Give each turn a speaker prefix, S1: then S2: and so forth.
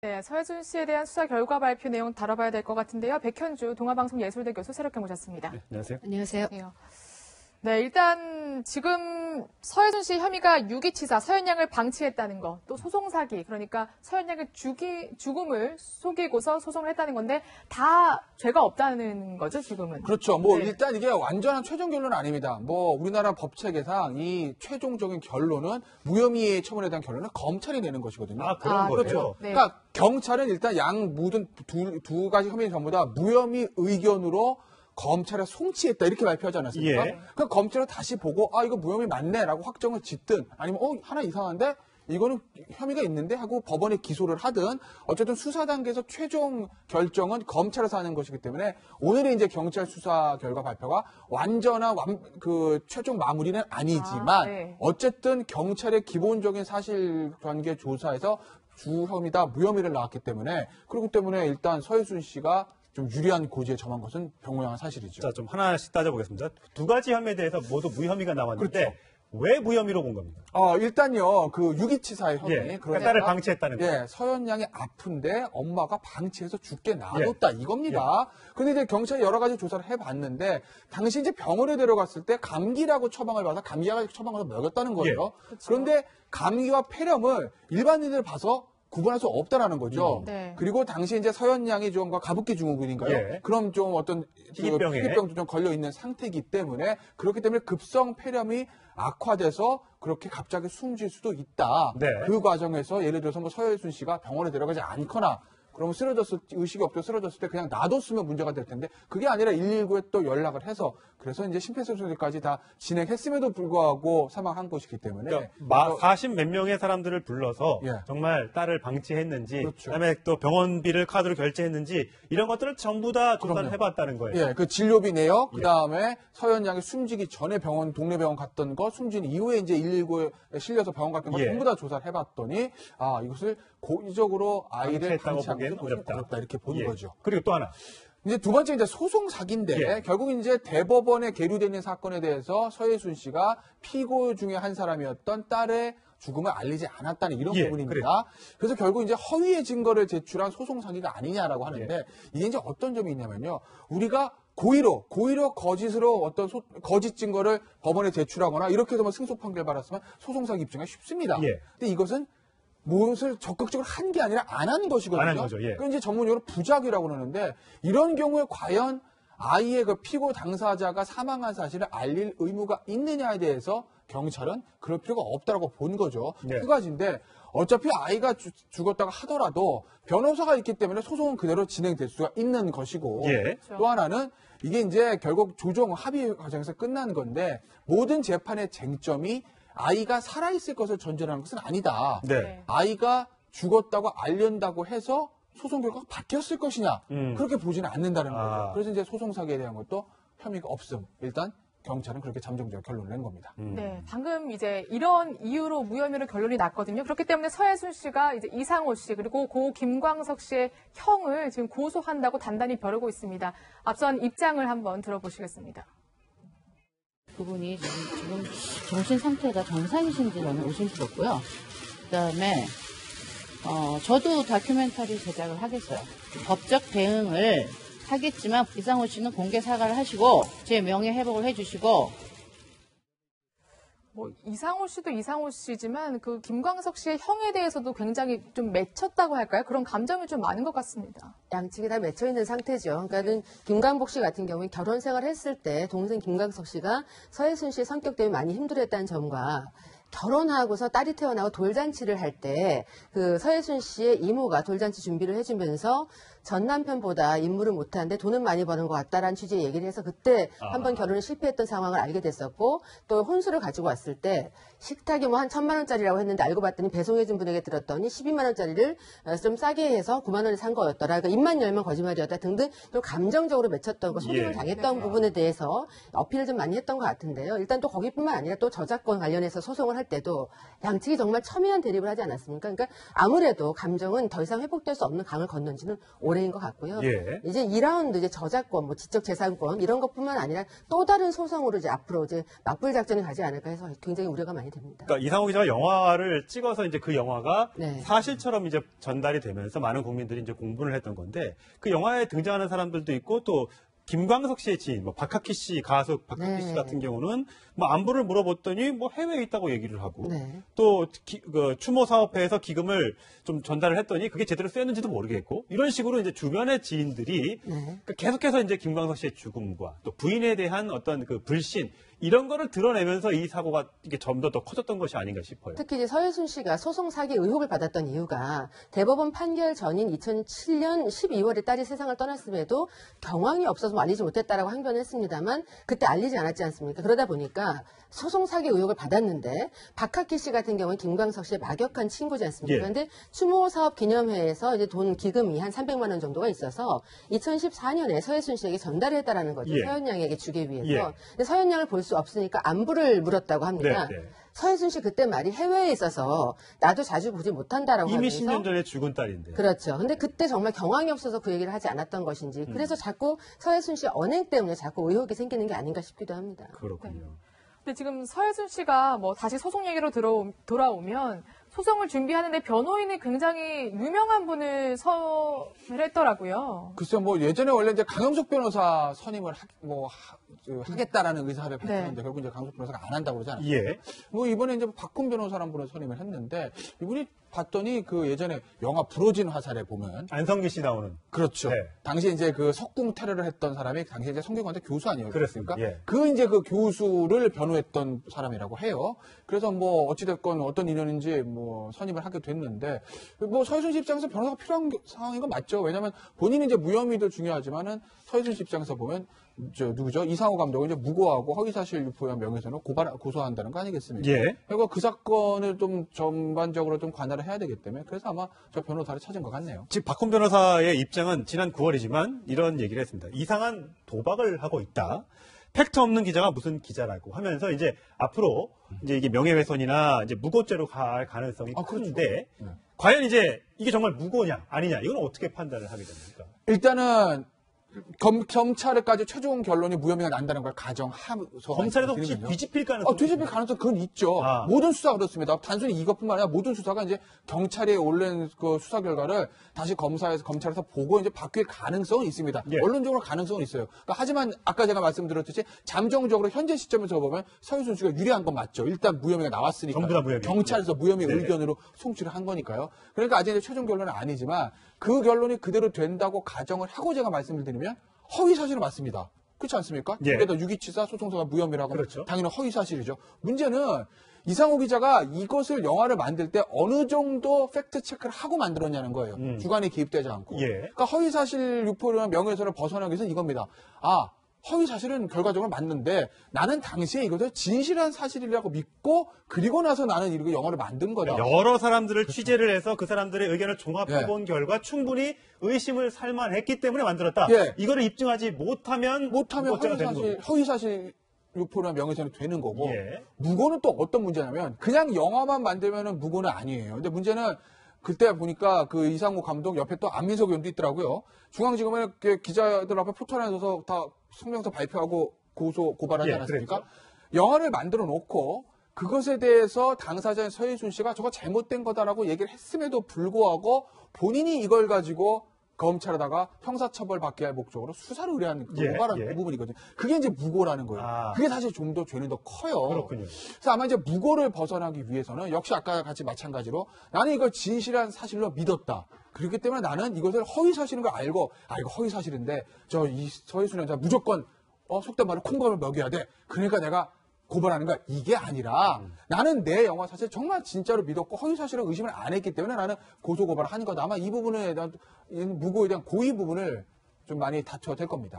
S1: 네, 서해준 씨에 대한 수사 결과 발표 내용 다뤄봐야 될 것 같은데요. 백현주 동아방송예술대 교수 새롭게 모셨습니다.
S2: 네, 안녕하세요.
S3: 안녕하세요.
S1: 네, 일단 지금 서해준 씨 혐의가 유기치사, 서현양을 방치했다는 거, 또 소송 사기, 그러니까 서현양의 죽음을 속이고서 소송을 했다는 건데 다 죄가 없다는 거죠, 지금은.
S2: 그렇죠. 일단 이게 완전한 최종 결론은 아닙니다. 우리나라 법 체계상 이 최종적인 결론은 무혐의 처분에 대한 결론은 검찰이 내는 것이거든요.
S3: 아, 그런 거예요?
S2: 그렇죠.
S1: 네.
S2: 그러니까 경찰은 일단 모든 두 가지 혐의 전부 다 무혐의 의견으로 검찰에 송치했다 이렇게 발표하지 않았습니까?
S3: 예.
S2: 그럼 검찰은 다시 보고 이거 무혐의 맞네라고 확정을 짓든 아니면 하나 이상한데 이거는 혐의가 있는데 하고 법원에 기소를 하든 어쨌든 수사 단계에서 최종 결정은 검찰에서 하는 것이기 때문에 오늘의 이제 경찰 수사 결과 발표가 완전한 최종 마무리는 아니지만
S1: 네.
S2: 어쨌든 경찰의 기본적인 사실관계 조사에서 주 혐의다 무혐의를 나왔기 때문에 그렇기 때문에 일단 서해준 씨가 좀 유리한 고지에 점한 것은 병무양한 사실이죠.
S3: 자, 좀 하나씩 따져보겠습니다. 두 가지 혐의에 대해서 모두 무혐의가 나왔는데
S2: 그렇죠.
S3: 왜 무혐의로 본 겁니까?
S2: 일단요, 유기치사의 혐의.
S3: 예, 그러니까 딸을 방치했다는 거.
S2: 예, 서현양이 아픈데 엄마가 방치해서 죽게 놔뒀다 이겁니다. 근데 이제 경찰이 여러 가지 조사를 해봤는데 당시 이제 병원에 데려갔을 때 감기라고 처방을 받아 감기약 처방을 먹였다는 거예요. 그런데 감기와 폐렴을 일반인들 봐서 구분할 수 없다라는 거죠.
S1: 네.
S2: 그리고 당시 이제 서현양이 좀 가부키 증후군인가요?
S3: 예.
S2: 그럼 좀 어떤 희귀병도 좀 걸려 있는 상태이기 때문에 그렇기 때문에 급성 폐렴이 악화돼서 그렇게 갑자기 숨질 수도 있다.
S3: 네.
S2: 그 과정에서 예를 들어서 서해순 씨가 병원에 데려가지 않거나 그러면 의식이 없죠. 쓰러졌을 때 그냥 놔뒀으면 문제가 될 텐데 그게 아니라 119에 또 연락을 해서 그래서 이제 심폐소생술까지 다 진행했음에도 불구하고 사망한 것이기 때문에
S3: 그러니까 40 몇 명의 사람들을 불러서
S2: 예.
S3: 정말 딸을 방치했는지
S2: 그렇죠.
S3: 그다음에 또 병원비를 카드로 결제했는지 이런 것들을 전부 다 조사를
S2: 그럼요.
S3: 해봤다는 거예요.
S2: 예, 진료비 내역, 그 다음에 서현 양이 숨지기 전에 동네 병원 갔던 거, 숨진 이후에 이제 119에 실려서 병원 갔던 거
S3: 예.
S2: 전부 다 조사를 해봤더니, 이것을 고의적으로 아이를
S3: 방치했다고 보기엔 어렵다.
S2: 이렇게 보는
S3: 예.
S2: 거죠.
S3: 그리고 또 하나.
S2: 이제 두 번째 이제 소송 사기인데,
S3: 예.
S2: 결국 이제 대법원에 계류되어 있는 사건에 대해서 서해순 씨가 피고 중에 한 사람이었던 딸의 죽음을 알리지 않았다는 이런
S3: 예,
S2: 부분입니다.
S3: 그래요.
S2: 그래서 결국 이제 허위의 증거를 제출한 소송 사기가 아니냐라고 하는데 이게 이제 어떤 점이 있냐면요. 우리가 고의로 거짓으로 어떤 거짓 증거를 법원에 제출하거나 이렇게 해서 승소 판결 받았으면 소송 사기 입증하기 쉽습니다.
S3: 예.
S2: 근데 이것은 무엇을 적극적으로 한 게 아니라 안 한 것이거든요.
S3: 안 한 거죠, 예.
S2: 그건 이제 전문용어로 부작위라고 그러는데 이런 경우에 과연 아이의 피고 당사자가 사망한 사실을 알릴 의무가 있느냐에 대해서 경찰은 그럴 필요가 없다라고 본 거죠.
S3: 네.
S2: 두 가지인데 어차피 아이가 죽었다고 하더라도 변호사가 있기 때문에 소송은 그대로 진행될 수가 있는 것이고
S3: 예.
S2: 또 하나는 이게 이제 결국 조정 합의 과정에서 끝난 건데 모든 재판의 쟁점이 아이가 살아있을 것을 전제하는 것은 아니다.
S3: 네.
S2: 아이가 죽었다고 알린다고 해서 소송 결과가 바뀌었을 것이냐 그렇게 보지는 않는다는 거죠. 그래서 이제 소송 사기에 대한 것도 혐의가 없음. 일단 경찰은 그렇게 잠정적 결론을 낸 겁니다.
S1: 네, 방금 이제 이런 이유로 무혐의로 결론이 났거든요. 그렇기 때문에 서해순 씨가 이제 이상호 씨 그리고 고 김광석 씨의 형을 지금 고소한다고 단단히 벼르고 있습니다. 앞선 입장을 한번 들어보시겠습니다.
S4: 그분이 지금 정신 상태가 정상이신지 저는 의심스럽고요. 그다음에 저도 다큐멘터리 제작을 하겠어요. 법적 대응을 하겠지만 이상호 씨는 공개 사과를 하시고 제 명예 회복을 해주시고.
S1: 이상호 씨도 이상호 씨지만 그 김광석 씨의 형에 대해서도 굉장히 좀 맺혔다고 할까요? 그런 감정이 좀 많은 것 같습니다.
S5: 양측이 다 맺혀 있는 상태죠. 그러니까는 김광복 씨 같은 경우에 결혼 생활을 했을 때 동생 김광석 씨가 서해순 씨의 성격 때문에 많이 힘들었다는 점과 결혼하고서 딸이 태어나고 돌잔치를 할 때 그 서해순 씨의 이모가 돌잔치 준비를 해주면서 전 남편보다 임무를 못하는데 돈은 많이 버는 것 같다라는 취지의 얘기를 해서 그때 한번 결혼을 실패했던 상황을 알게 됐었고 또 혼수를 가지고 왔을 때 식탁이 한 1,000만 원짜리라고 했는데 알고 봤더니 배송해준 분에게 들었더니 12만 원짜리를 좀 싸게 해서 9만 원에 산 거였더라. 그러니까 입만 열면 거짓말이었다 등등 좀 감정적으로 맺혔던 거, 속임을 당했던 부분에 대해서 어필을 좀 많이 했던 것 같은데요. 일단 또 거기뿐만 아니라 또 저작권 관련해서 소송을 할 때도 양측이 정말 첨예한 대립을 하지 않았습니까? 그러니까 아무래도 감정은 더 이상 회복될 수 없는 강을 건넌 지는 오래인 것 같고요.
S3: 예.
S5: 이제 2라운드 이제 저작권, 뭐 지적재산권 이런 것뿐만 아니라 또 다른 소송으로 이제 앞으로 이제 맞불 작전이 가지 않을까 해서 굉장히 우려가 많이 됩니다.
S3: 그러니까 이상호 기자가 영화를 찍어서 이제 그 영화가
S5: 네.
S3: 사실처럼 이제 전달이 되면서 많은 국민들이 이제 공분을 했던 건데 그 영화에 등장하는 사람들도 있고 또 김광석 씨의 지인, 뭐 박학기 씨, 가수 박학기 씨
S5: 네.
S3: 같은 경우는 뭐 안부를 물어봤더니 뭐 해외에 있다고 얘기를 하고
S5: 네.
S3: 또 그 추모 사업회에서 기금을 좀 전달을 했더니 그게 제대로 쓰였는지도 모르겠고 이런 식으로 이제 주변의 지인들이
S5: 네.
S3: 그러니까 계속해서 이제 김광석 씨의 죽음과 또 부인에 대한 어떤 그 불신 이런 거를 드러내면서 이 사고가 이게 좀 더 커졌던 것이 아닌가 싶어요.
S5: 특히 이제 서예순 씨가 소송 사기 의혹을 받았던 이유가 대법원 판결 전인 2007년 12월에 딸이 세상을 떠났음에도 경황이 없어서 알리지 못했다라고 항변했습니다만 그때 알리지 않았지 않습니까? 그러다 보니까 소송 사기 의혹을 받았는데 박학기 씨 같은 경우는 김광석 씨의 막역한 친구지 않습니까?
S3: 예.
S5: 그런데 추모 사업 기념회에서 이제 돈 기금이 한 300만 원 정도가 있어서 2014년에 서예순 씨에게 전달을 했다라는 거죠.
S3: 예.
S5: 서현 양에게 주기 위해서.
S3: 예.
S5: 근데 서현 양을 볼 수 없으니까 안부를 물었다고 합니다.
S3: 네, 네.
S5: 서혜순 씨 그때 말이 해외에 있어서 나도 자주 보지 못한다라고
S3: 이미
S5: 하면서
S3: 10년 전에 죽은 딸인데.
S5: 그렇죠. 근데 그때 정말 경황이 없어서 그 얘기를 하지 않았던 것인지 그래서 자꾸 서혜순 씨 언행 때문에 자꾸 의혹이 생기는 게 아닌가 싶기도 합니다.
S3: 그렇군요.
S1: 근데 지금 서혜순 씨가 뭐 다시 소송 얘기로 돌아오면 소송을 준비하는데 변호인이 굉장히 유명한 분을 선을 했더라고요.
S2: 글쎄요, 뭐 예전에 원래 이제 강영석 변호사 선임을 하겠다라는 의사를 밝혔는데 결국 이제 강영석 변호사가 안 한다고 그러지 않았어요.
S3: 예.
S2: 뭐 이번에 이제 박훈 변호사라는 분을 선임을 했는데 이분이 봤더니 그 예전에 영화 부러진 화살에 보면
S3: 안성기 씨 나오는.
S2: 그렇죠.
S3: 네.
S2: 당시에 이제 그 석궁 테러를 했던 사람이 당시에 이제 성균관대 교수 아니었습니까?
S3: 그렇습니다. 예.
S2: 그 이제 그 교수를 변호했던 사람이라고 해요. 그래서 뭐 어찌됐건 어떤 인연인지 뭐 선임을 하게 됐는데 뭐 서혜순 씨 입장에서 변호사가 필요한 상황인 건 맞죠. 왜냐하면 본인이 이제 무혐의도 중요하지만은 서혜순 씨 입장에서 보면 누구죠? 이상호 감독은 이제 무고하고 허위사실 유포한 명예훼손으로 고소한다는 거 아니겠습니까?
S3: 예.
S2: 그리고 그 사건을 좀 전반적으로 좀 관할을 해야 되기 때문에 그래서 아마 저 변호사를 찾은 것 같네요.
S3: 지금 박훈 변호사의 입장은 지난 9월이지만 이런 얘기를 했습니다. 이상한 도박을 하고 있다. 팩트 없는 기자가 무슨 기자라고 하면서 이제 앞으로 이제 이게 명예훼손이나 이제 무고죄로 갈 가능성이
S2: 그렇죠.
S3: 큰데
S2: 네.
S3: 과연 이제 이게 정말 무고냐 아니냐 이건 어떻게 판단을 하게 됩니까?
S2: 일단은 검찰에까지 최종 결론이 무혐의가 난다는 걸 가정하면서
S3: 검찰에도 혹시
S2: 말씀드리면요.
S3: 뒤집힐 가능성이
S2: 뒤집힐 가능성 그건 있죠.
S3: 아.
S2: 모든 수사 그렇습니다. 단순히 이것뿐만 아니라 모든 수사가 이제 경찰에 올린 그 수사 결과를 다시 검찰에서 보고 이제 바뀔 가능성은 있습니다.
S3: 예.
S2: 언론적으로 가능성은 있어요. 그러니까 하지만 아까 제가 말씀드렸듯이 잠정적으로 현재 시점에서 보면 서희순 씨가 유리한 건 맞죠. 일단 무혐의가 나왔으니까.
S3: 전부 다 무혐의.
S2: 경찰에서 무혐의
S3: 네.
S2: 의견으로 송치를 한 거니까요. 그러니까 아직 이제 최종 결론은 아니지만 그 결론이 그대로 된다고 가정을 하고 제가 말씀을 드리면 허위 사실은 맞습니다. 그렇지 않습니까?
S3: 예.
S2: 그래도 유기치사 소송서가 무혐의라고 하면
S3: 그렇죠.
S2: 당연히 허위 사실이죠. 문제는 이상호 기자가 이것을 영화를 만들 때 어느 정도 팩트 체크를 하고 만들었냐는 거예요. 주관이 개입되지 않고.
S3: 예.
S2: 그러니까 허위 사실 유포나 명예훼손을 벗어나기 위해서는 이겁니다. 허위 사실은 결과적으로 맞는데 나는 당시에 이것을 진실한 사실이라고 믿고 그리고 나서 나는 이렇게 영화를 만든 거다.
S3: 여러 사람들을 취재를 해서 그 사람들의 의견을 종합해
S2: 예.
S3: 본 결과 충분히 의심을 살만했기 때문에 만들었다.
S2: 예.
S3: 이거를 입증하지 못하면 무고죄가 되는 거고.
S2: 허위 사실 유포나 명예훼손이 되는 거고
S3: 예.
S2: 무고는 또 어떤 문제냐면 그냥 영화만 만들면은 무고는 아니에요. 근데 문제는 그때 보니까 그 이상호 감독 옆에 또 안민석 의원도 있더라고요. 중앙지검에 이렇게 기자들 앞에 포털에 서서 다 성명서 발표하고 고발하지
S3: 예,
S2: 않았습니까?
S3: 그랬죠.
S2: 영화를 만들어 놓고 그것에 대해서 당사자인 서희순 씨가 저거 잘못된 거다라고 얘기를 했음에도 불구하고 본인이 이걸 가지고 검찰에다가 형사처벌 받게 할 목적으로 수사를 의뢰하는 그
S3: 예,
S2: 고발한
S3: 예.
S2: 그 부분이거든요. 그게 이제 무고라는 거예요.
S3: 아.
S2: 그게 사실 좀 더 죄는 더 커요.
S3: 그렇군요.
S2: 그래서 아마 이제 무고를 벗어나기 위해서는 역시 아까 같이 마찬가지로 나는 이걸 진실한 사실로 믿었다. 그렇기 때문에 나는 이것을 허위 사실인 걸 알고 이거 허위 사실인데 이 서희순 여자 무조건 속된 말로 콩밥을 먹여야 돼. 그러니까 내가 고발하는 거야. 이게 아니라 나는 내 영화 사실 정말 진짜로 믿었고 허위 사실을 의심을 안 했기 때문에 나는 고소 고발을 하는 거다. 아마 이 부분에 대한 무고에 대한 고의 부분을 좀 많이 다투어야 될 겁니다.